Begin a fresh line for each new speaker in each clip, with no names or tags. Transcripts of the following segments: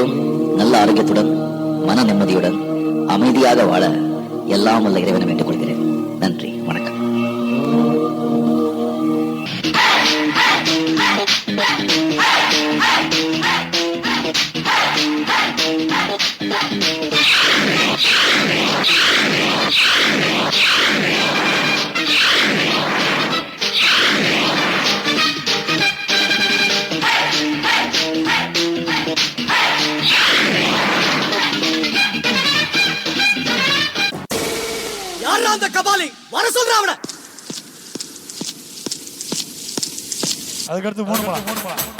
எல்லோரும் நல்ல ஆரோக்கியத்துடன் மன நிம்மதியுடன் அமைதியாக வாழ எல்லாம் வல்ல இறைவனை வேண்டிக் கொள்கிறேன். நன்றி, வணக்கம்.
அந்த கபாலி வர சொல்ற அவன.
அதுக்கடுத்து 3 பழம்.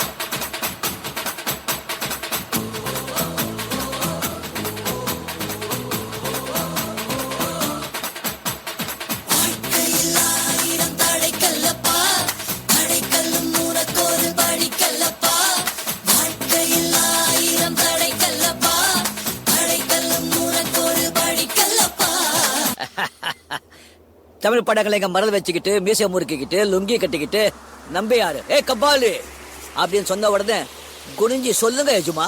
தமிழ் படங்களை மறந்து வச்சுக்கிட்டு மீசை முறுக்கிக்கிட்டு லுங்கி கட்டிக்கிட்டு நம்பியாரு ஏ கபாலி அப்படின்னு சொன்ன உடனே குனிஞ்சி சொல்லுங்க எஜுமா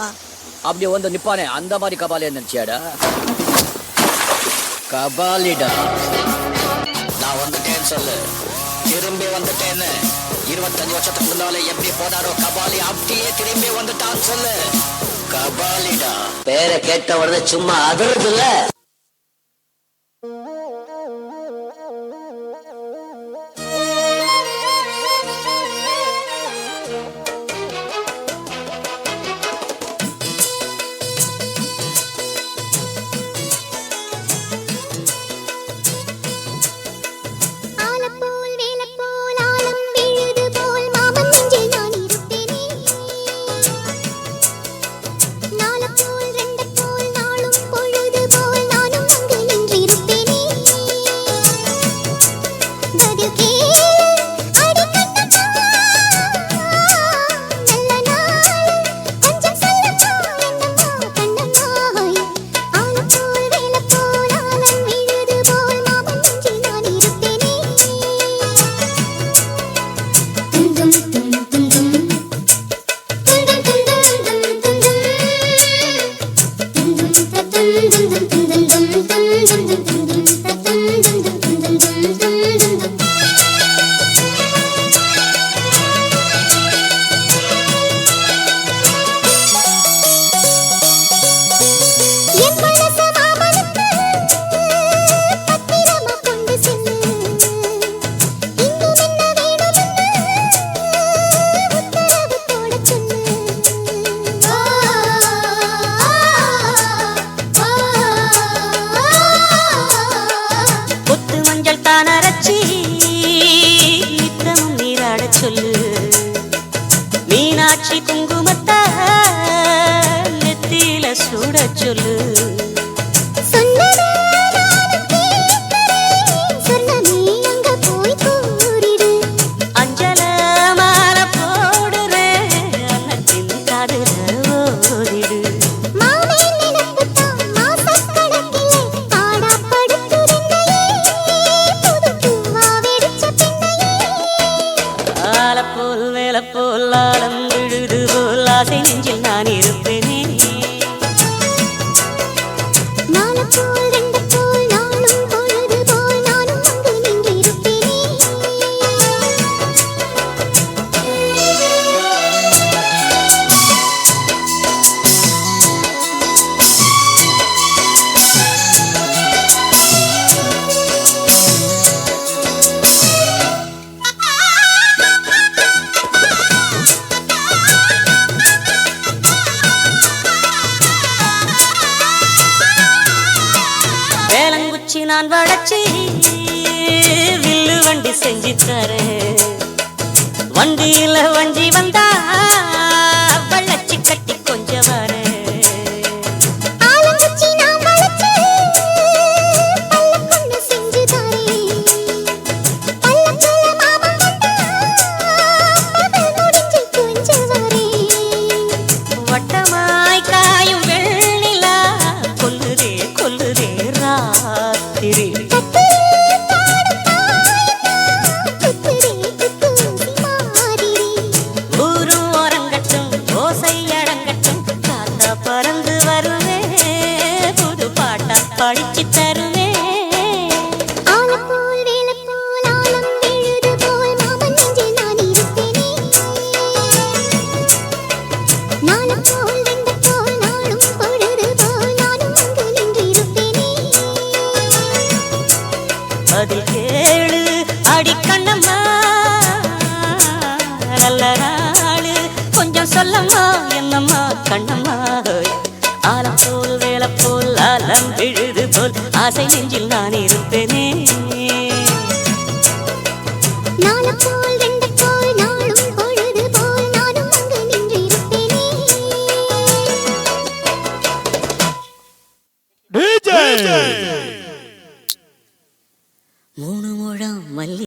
அப்படி வந்து நிப்பானே அந்த மாதிரி கபாலி நினைச்சியாடா? கபாலிடா நான் வந்துட்டேன்னு சொல்லு, திரும்பி வந்துட்டேன்னு. 25 வருஷத்துக்கு முன்னாலே எப்படி போனாரோ கபாலி அப்படியே திரும்பி வந்துட்டான்னு சொல்லு. கபாலிடா பேரை கேட்ட உடனே சும்மா அதிர்றது இல்ல.
மீனாட்சி குங்குமத்தை நெத்தியில சூட சொல்லு. அஞ்சல மால போடுறே அன்னத்தின் காதுல ஓதிடு. ஆலப்போல் வேலப்போல் ஆலம் விழுது போல் ஆசை நெஞ்சில் நான் இருப்பேனே. நான் வளைச்சி வில்லு வண்டி செஞ்சு தரேன். வண்டியில வஞ்சி வந்தா வளைச்சி கட்டி கொஞ்சம் வரேன். வட்டமாய் காயும் வெள்ளிலா கொல்லுதே கொல்லுதே ராத்திரி. ஊரும் பறந்து வருவேன் புது பாட்டா படிச்சு தருவேன் பதில் கேளு அடிக்கண்ணம்மா நல்ல நாளு கொஞ்சம் சொல்லம்மா என்னம்மா கண்ணம்மா ஆலம் போல் வேலை போல் ஆலம் விழுது போல் ஆசை நெஞ்சில் நான் இருப்பேனே